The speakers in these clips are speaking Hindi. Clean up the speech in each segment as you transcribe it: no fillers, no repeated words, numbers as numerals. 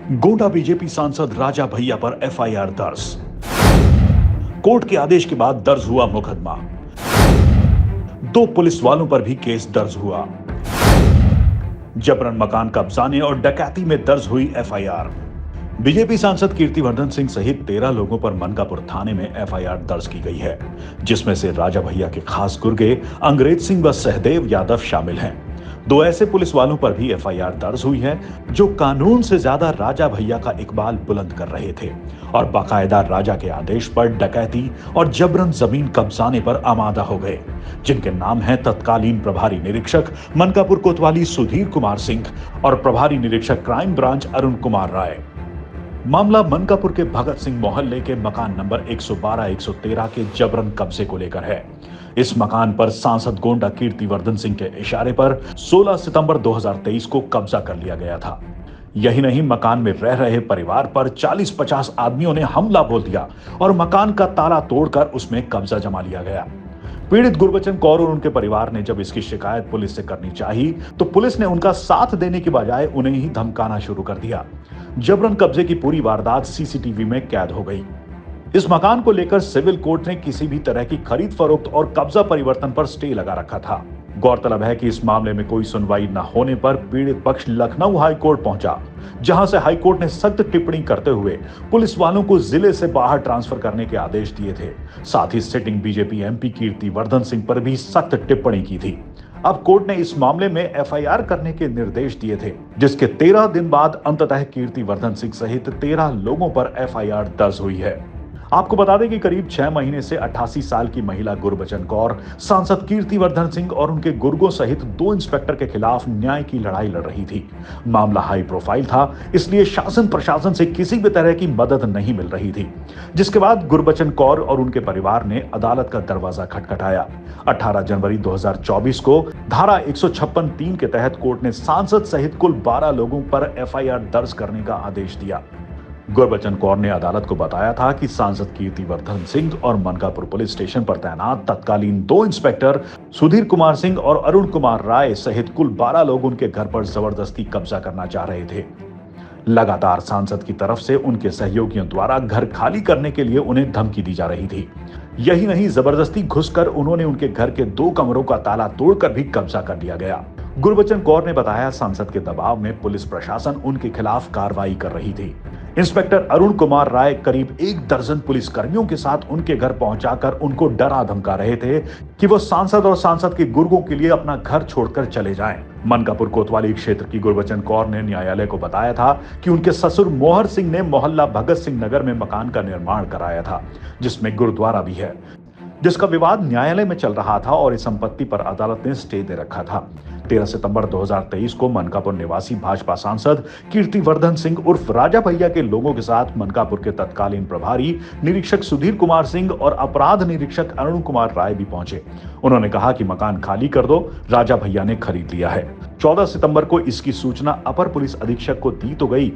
गोंडा बीजेपी सांसद राजा भैया पर एफआईआर दर्ज। कोर्ट के आदेश के बाद दर्ज हुआ मुकदमा। 2 पुलिस वालों पर भी केस दर्ज हुआ। जबरन मकान कब्जाने और डकैती में दर्ज हुई एफआईआर। बीजेपी सांसद कीर्तिवर्धन सिंह सहित 13 लोगों पर मनकापुर थाने में एफआईआर दर्ज की गई है, जिसमें से राजा भैया के खास गुर्गे अंग्रेज सिंह व सहदेव यादव शामिल हैं। 2 ऐसे पुलिस वालों पर भी एफआईआर दर्ज हुई है जो कानून से ज्यादा राजा भैया का इकबाल बुलंद कर रहे थे और बाकायदा राजा के आदेश पर डकैती और जबरन जमीन कब्जाने पर आमादा हो गए, जिनके नाम हैं तत्कालीन प्रभारी निरीक्षक मनकापुर कोतवाली सुधीर कुमार सिंह और प्रभारी निरीक्षक क्राइम ब्रांच अरुण कुमार राय। मामला मनकापुर के भगत सिंह मोहल्ले के मकान नंबर 112-113 के जबरन कब्जे को लेकर है। इस मकान पर सांसद गोंडा कीर्तिवर्धन सिंह के इशारे पर 16 सितंबर 2023 को कब्जा कर लिया गया था। यही नहीं, मकान में रह रहे परिवार पर 40-50 आदमियों ने हमला बोल दिया और मकान का ताला तोड़कर उसमें कब्जा जमा लिया गया। पीड़ित गुरबचन कौर और उनके परिवार ने जब इसकी शिकायत पुलिस से करनी चाहिए तो पुलिस ने उनका साथ देने की बजाय उन्हें ही धमकाना शुरू कर दिया। जबरन कब्जे की पूरी वारदात सीसीटीवी में कैद हो गई। इस मकान को लेकर सिविल कोर्ट ने किसी भी तरह की खरीद फरोख्त और कब्जा परिवर्तन पर स्टे लगा रखा था। गौरतलब है कि इस मामले में कोई सुनवाई न होने पर पीड़ित पक्ष लखनऊ हाई कोर्ट पहुंचा, जहां से हाई कोर्ट ने सख्त टिप्पणी करते हुए पुलिस वालों को जिले से बाहर ट्रांसफर करने के आदेश दिए थे। साथ ही sitting BJP MP Kirtivardhan Singh पर भी सख्त टिप्पणी की थी। अब कोर्ट ने इस मामले में एफआईआर करने के निर्देश दिए थे, जिसके 13 दिन बाद अंततः कीर्तिवर्धन सिंह सहित 13 लोगों पर एफआईआर दर्ज हुई है। आपको बता दें कि करीब 6 महीने से 88 साल की महिला गुरबचन कौर सांसद कीर्तिवर्धन सिंह और उनके गुर्गों सहित 2 इंस्पेक्टर के खिलाफ न्याय की लड़ाई लड़ रही थी। मामला हाई प्रोफाइल था, इसलिए शासन प्रशासन से किसी भी तरह की मदद नहीं मिल रही थी, जिसके बाद गुरबचन कौर और उनके परिवार ने अदालत का दरवाजा खटखटाया। 18 जनवरी 2024 को धारा 156(3) के तहत कोर्ट ने सांसद सहित कुल 12 लोगों पर एफआईआर दर्ज करने का आदेश दिया। गुरबचन कौर ने अदालत को बताया था कि सांसद कीर्तिवर्धन सिंह और मनकापुर पुलिस स्टेशन पर तैनात तत्कालीन 2 इंस्पेक्टर सुधीर कुमार सिंह और अरुण कुमार राय सहित कुल 12 लोग उनके घर पर जबरदस्ती कब्जा करना चाह रहे थे। लगातार सांसद की तरफ से उनके सहयोगियों द्वारा घर खाली करने के लिए उन्हें धमकी दी जा रही थी। यही नहीं, जबरदस्ती घुसकर उन्होंने उनके घर के 2 कमरों का ताला तोड़कर भी कब्जा कर लिया गया। गुरबचन कौर ने बताया, सांसद के दबाव में पुलिस प्रशासन उनके खिलाफ कार्रवाई कर रही थी। इंस्पेक्टर अरुण कुमार राय करीब 1 दर्जन पुलिस कर्मियों के साथ उनके घर पहुंचाकर उनको डरा धमका रहे थे कि वो सांसद और सांसद के गुर्गों के लिए अपना घर छोड़कर चले जाएं। मनकापुर कोतवाली क्षेत्र की गुरबचन कौर ने न्यायालय को बताया था कि उनके ससुर मोहर सिंह ने मोहल्ला भगत सिंह नगर में मकान का निर्माण कराया था, जिसमें गुरुद्वारा भी है, जिसका विवाद न्यायालय में चल रहा था और इस संपत्ति पर अदालत ने स्टे दे रखा था। 13 सितंबर 2023 को मनकापुर निवासी भाजपा सांसद कीर्तिवर्धन सिंह उर्फ राजा भैया के लोगों के साथ मनकापुर के तत्कालीन प्रभारी निरीक्षक सुधीर कुमार सिंह और अपराध निरीक्षक अरुण कुमार राय भी पहुंचे। उन्होंने कहा कि मकान खाली कर दो, राजा भैया ने खरीद लिया है। 14 सितंबर को इसकी सूचना अपर पुलिस अधीक्षक को दी तो गई,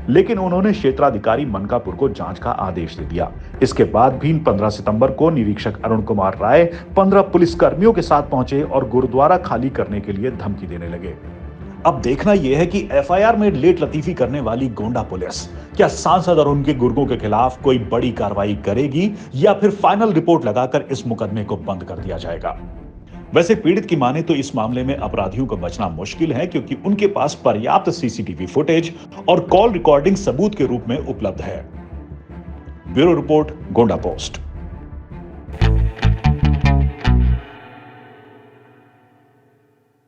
लेकिन उन्होंने क्षेत्राधिकारी मनकापुर को जांच का आदेश दे दिया। इसके बाद भी 15 सितंबर को निरीक्षक अरुण कुमार राय 15 पुलिस कर्मियों के साथ पहुंचे और गुरुद्वारा खाली करने के लिए धमकी देने लगे। अब देखना यह है कि एफआईआर में लेट लतीफी करने वाली गोंडा पुलिस क्या सांसद और उनके गुर्गों के खिलाफ कोई बड़ी कार्रवाई करेगी या फिर फाइनल रिपोर्ट लगाकर इस मुकदमे को बंद कर दिया जाएगा। वैसे पीड़ित की माने तो इस मामले में अपराधियों को बचना मुश्किल है, क्योंकि उनके पास पर्याप्त सीसीटीवी फुटेज और कॉल रिकॉर्डिंग सबूत के रूप में उपलब्ध है। Bureau report, Gonda post.